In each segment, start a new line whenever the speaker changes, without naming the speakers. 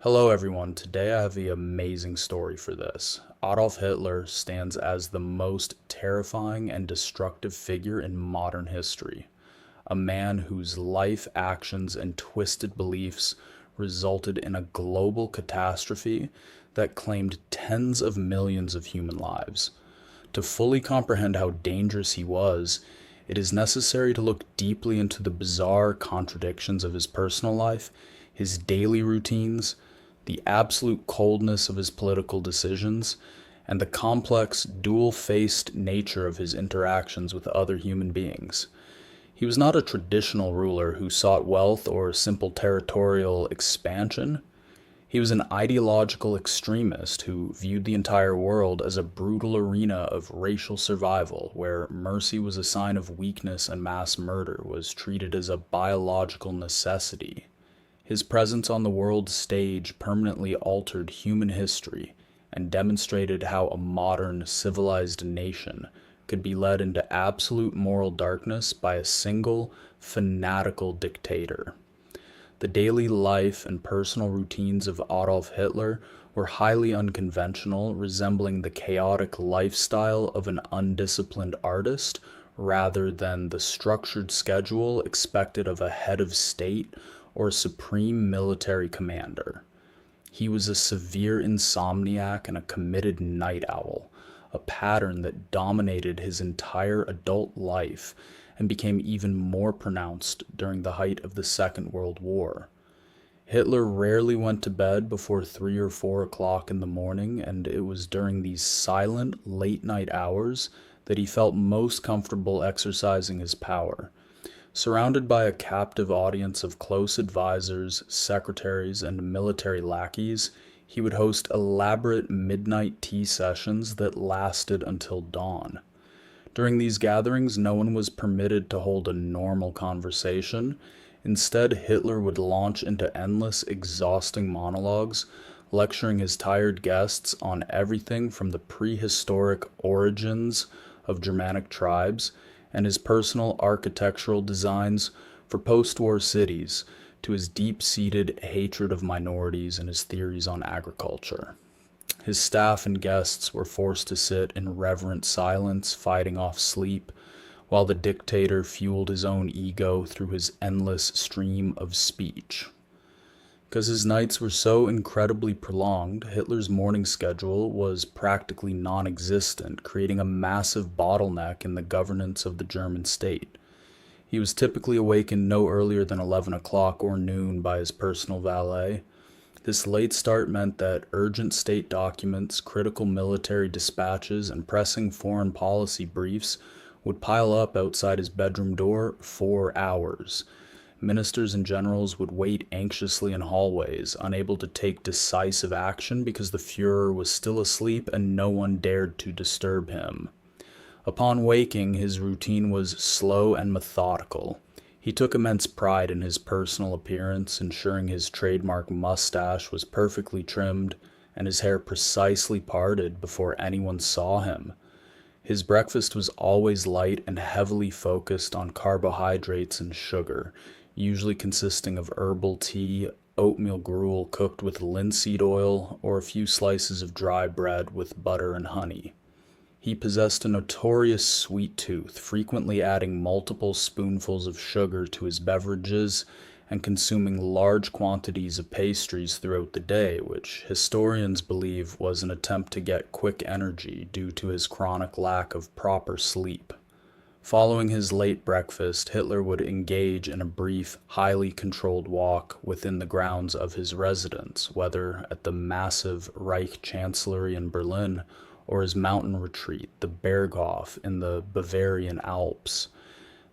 Hello everyone, today I have the amazing story for this. Adolf Hitler stands as the most terrifying and destructive figure in modern history. A man whose life, actions, and twisted beliefs resulted in a global catastrophe that claimed tens of millions of human lives. To fully comprehend how dangerous he was, it is necessary to look deeply into the bizarre contradictions of his personal life, his daily routines, the absolute coldness of his political decisions, and the complex, dual faced nature of his interactions with other human beings. He was not a traditional ruler who sought wealth or simple territorial expansion. He was an ideological extremist who viewed the entire world as a brutal arena of racial survival, where mercy was a sign of weakness and mass murder was treated as a biological necessity. His presence on the world stage permanently altered human history and demonstrated how a modern, civilized nation could be led into absolute moral darkness by a single, fanatical dictator. The daily life and personal routines of Adolf Hitler were highly unconventional, resembling the chaotic lifestyle of an undisciplined artist rather than the structured schedule expected of a head of state or a supreme military commander. He was a severe insomniac and a committed night owl, a pattern that dominated his entire adult life and became even more pronounced during the height of the Second World War. Hitler rarely went to bed before 3 or 4 o'clock in the morning, and it was during these silent, late night hours that he felt most comfortable exercising his power. Surrounded by a captive audience of close advisors, secretaries, and military lackeys, he would host elaborate midnight tea sessions that lasted until dawn. During these gatherings, no one was permitted to hold a normal conversation. Instead, Hitler would launch into endless, exhausting monologues, lecturing his tired guests on everything from the prehistoric origins of Germanic tribes and his personal architectural designs for post-war cities to his deep-seated hatred of minorities and his theories on agriculture. His staff and guests were forced to sit in reverent silence, fighting off sleep, while the dictator fueled his own ego through his endless stream of speech. Because his nights were so incredibly prolonged, Hitler's morning schedule was practically non-existent, creating a massive bottleneck in the governance of the German state. He was typically awakened no earlier than 11 o'clock or noon by his personal valet. This late start meant that urgent state documents, critical military dispatches, and pressing foreign policy briefs would pile up outside his bedroom door for hours. Ministers and generals would wait anxiously in hallways, unable to take decisive action because the Führer was still asleep and no one dared to disturb him. Upon waking, his routine was slow and methodical. He took immense pride in his personal appearance, ensuring his trademark mustache was perfectly trimmed and his hair precisely parted before anyone saw him. His breakfast was always light and heavily focused on carbohydrates and sugar, usually consisting of herbal tea, oatmeal gruel cooked with linseed oil, or a few slices of dry bread with butter and honey. He possessed a notorious sweet tooth, frequently adding multiple spoonfuls of sugar to his beverages and consuming large quantities of pastries throughout the day, which historians believe was an attempt to get quick energy due to his chronic lack of proper sleep. Following his late breakfast, Hitler would engage in a brief, highly controlled walk within the grounds of his residence, whether at the massive Reich Chancellery in Berlin or his mountain retreat, the Berghof in the Bavarian Alps.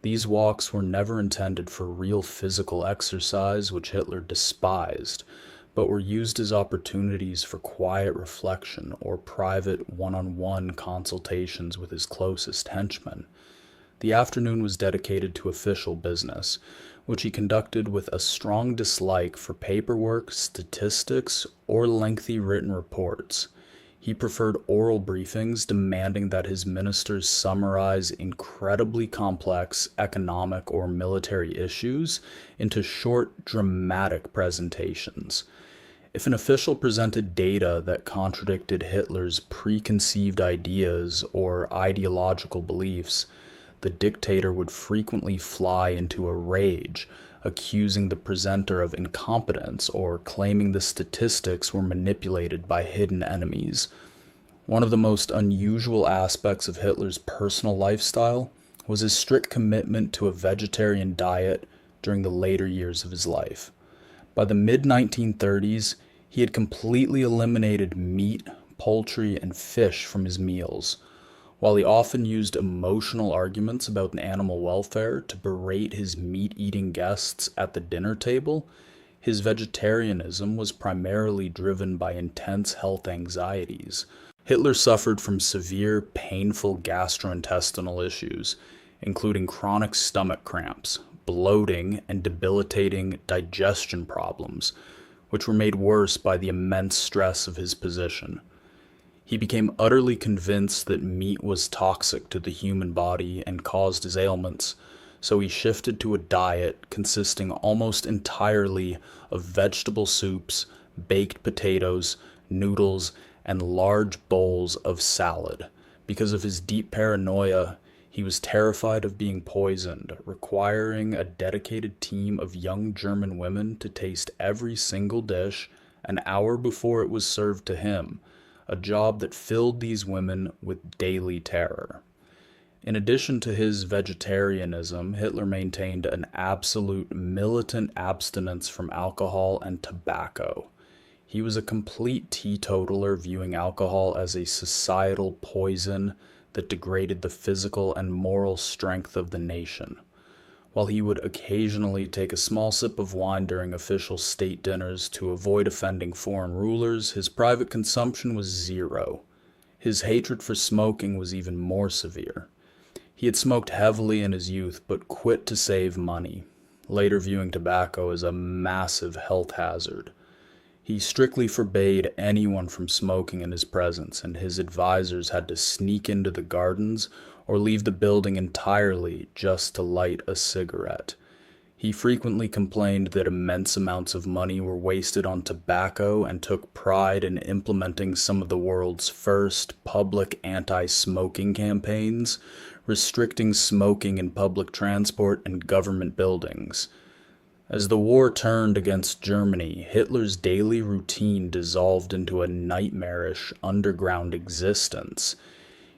These walks were never intended for real physical exercise, which Hitler despised, but were used as opportunities for quiet reflection or private one-on-one consultations with his closest henchmen. The afternoon was dedicated to official business, which he conducted with a strong dislike for paperwork, statistics, or lengthy written reports. He preferred oral briefings, demanding that his ministers summarize incredibly complex economic or military issues into short, dramatic presentations. If an official presented data that contradicted Hitler's preconceived ideas or ideological beliefs, the dictator would frequently fly into a rage, accusing the presenter of incompetence or claiming the statistics were manipulated by hidden enemies. One of the most unusual aspects of Hitler's personal lifestyle was his strict commitment to a vegetarian diet during the later years of his life. By the mid 1930s, he had completely eliminated meat, poultry, and fish from his meals. While he often used emotional arguments about animal welfare to berate his meat-eating guests at the dinner table, his vegetarianism was primarily driven by intense health anxieties. Hitler suffered from severe, painful gastrointestinal issues, including chronic stomach cramps, bloating, and debilitating digestion problems, which were made worse by the immense stress of his position. He became utterly convinced that meat was toxic to the human body and caused his ailments, so he shifted to a diet consisting almost entirely of vegetable soups, baked potatoes, noodles, and large bowls of salad. Because of his deep paranoia, he was terrified of being poisoned, requiring a dedicated team of young German women to taste every single dish an hour before it was served to him, a job that filled these women with daily terror. In addition to his vegetarianism, Hitler maintained an absolute militant abstinence from alcohol and tobacco. He was a complete teetotaler, viewing alcohol as a societal poison that degraded the physical and moral strength of the nation. While he would occasionally take a small sip of wine during official state dinners to avoid offending foreign rulers, his private consumption was zero. His hatred for smoking was even more severe. He had smoked heavily in his youth, but quit to save money, later viewing tobacco as a massive health hazard. He strictly forbade anyone from smoking in his presence, and his advisors had to sneak into the gardens or leave the building entirely just to light a cigarette. He frequently complained that immense amounts of money were wasted on tobacco and took pride in implementing some of the world's first public anti-smoking campaigns, restricting smoking in public transport and government buildings. As the war turned against Germany, Hitler's daily routine dissolved into a nightmarish underground existence.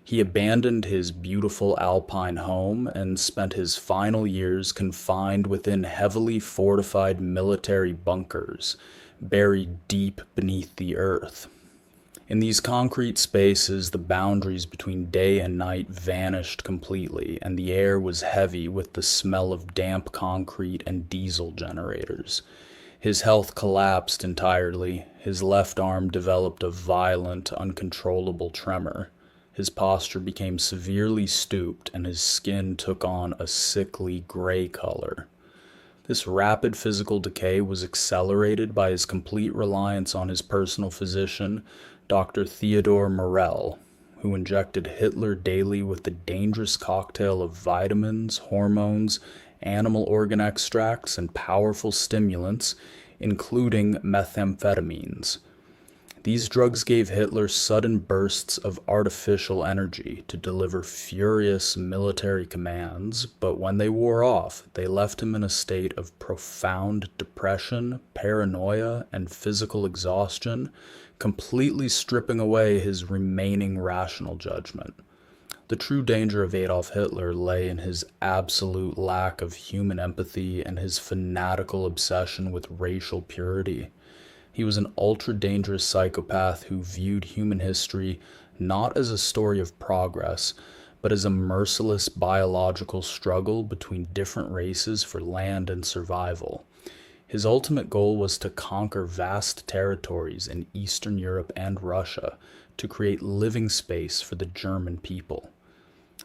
He abandoned his beautiful Alpine home and spent his final years confined within heavily fortified military bunkers, buried deep beneath the earth. In these concrete spaces, the boundaries between day and night vanished completely, and the air was heavy with the smell of damp concrete and diesel generators. His health collapsed entirely. His left arm developed a violent, uncontrollable tremor. His posture became severely stooped, and his skin took on a sickly gray color. This rapid physical decay was accelerated by his complete reliance on his personal physician, Dr. Theodor Morell, who injected Hitler daily with the dangerous cocktail of vitamins, hormones, animal organ extracts, and powerful stimulants, including methamphetamines. These drugs gave Hitler sudden bursts of artificial energy to deliver furious military commands, but when they wore off, they left him in a state of profound depression, paranoia, and physical exhaustion, completely stripping away his remaining rational judgment. The true danger of Adolf Hitler lay in his absolute lack of human empathy and his fanatical obsession with racial purity. He was an ultra-dangerous psychopath who viewed human history not as a story of progress, but as a merciless biological struggle between different races for land and survival. His ultimate goal was to conquer vast territories in Eastern Europe and Russia to create living space for the German people.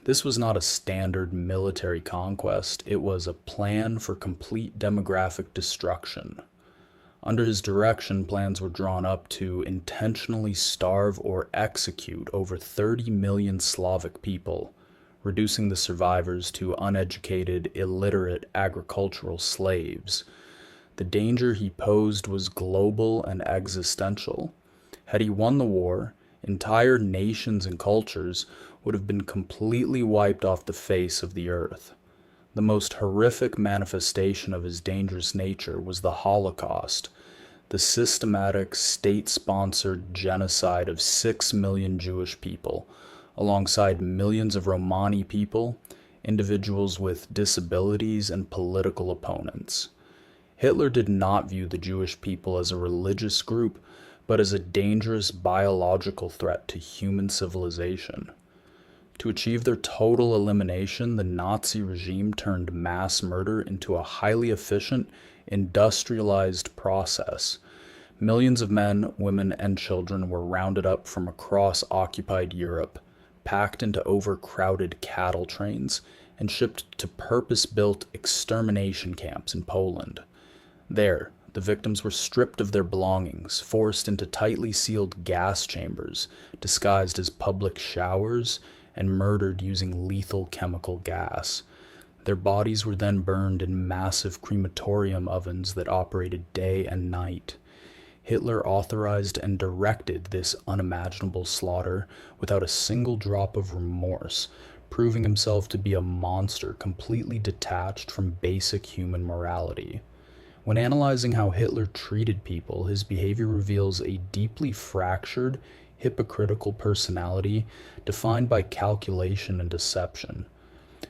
This was not a standard military conquest, it was a plan for complete demographic destruction. Under his direction, plans were drawn up to intentionally starve or execute over 30 million Slavic people, reducing the survivors to uneducated, illiterate agricultural slaves. The danger he posed was global and existential. Had he won the war, entire nations and cultures would have been completely wiped off the face of the earth. The most horrific manifestation of his dangerous nature was the Holocaust, the systematic, state-sponsored genocide of 6 million Jewish people, alongside millions of Romani people, individuals with disabilities, and political opponents. Hitler did not view the Jewish people as a religious group, but as a dangerous biological threat to human civilization. To achieve their total elimination, the Nazi regime turned mass murder into a highly efficient, industrialized process. Millions of men, women, and children were rounded up from across occupied Europe, packed into overcrowded cattle trains, and shipped to purpose-built extermination camps in Poland. There, the victims were stripped of their belongings, forced into tightly sealed gas chambers, disguised as public showers, and murdered using lethal chemical gas. Their bodies were then burned in massive crematorium ovens that operated day and night. Hitler authorized and directed this unimaginable slaughter without a single drop of remorse, proving himself to be a monster completely detached from basic human morality. When analyzing how Hitler treated people, his behavior reveals a deeply fractured, hypocritical personality defined by calculation and deception.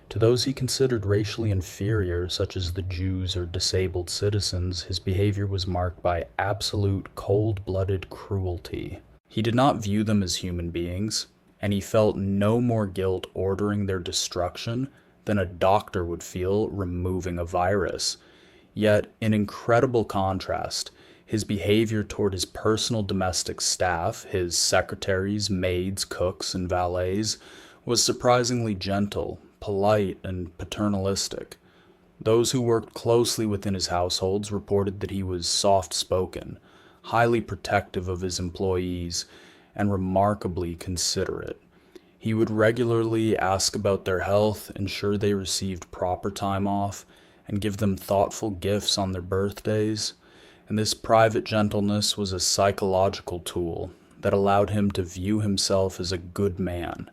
To those he considered racially inferior, such as the Jews or disabled citizens, his behavior was marked by absolute cold-blooded cruelty. He did not view them as human beings, and he felt no more guilt ordering their destruction than a doctor would feel removing a virus. Yet, in incredible contrast, his behavior toward his personal domestic staff, his secretaries, maids, cooks, and valets, was surprisingly gentle, polite, and paternalistic. Those who worked closely within his households reported that he was soft-spoken, highly protective of his employees, and remarkably considerate. He would regularly ask about their health, ensure they received proper time off, and give them thoughtful gifts on their birthdays. And this private gentleness was a psychological tool that allowed him to view himself as a good man,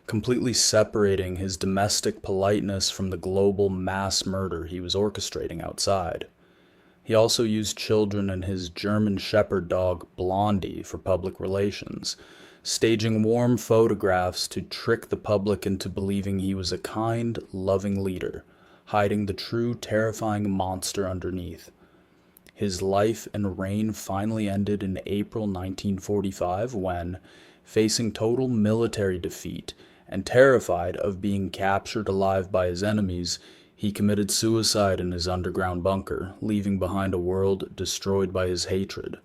completely separating his domestic politeness from the global mass murder he was orchestrating outside. He also used children and his German shepherd dog Blondie for public relations, staging warm photographs to trick the public into believing he was a kind, loving leader, hiding the true terrifying monster underneath. His life and reign finally ended in April 1945 when, facing total military defeat and terrified of being captured alive by his enemies, he committed suicide in his underground bunker, leaving behind a world destroyed by his hatred.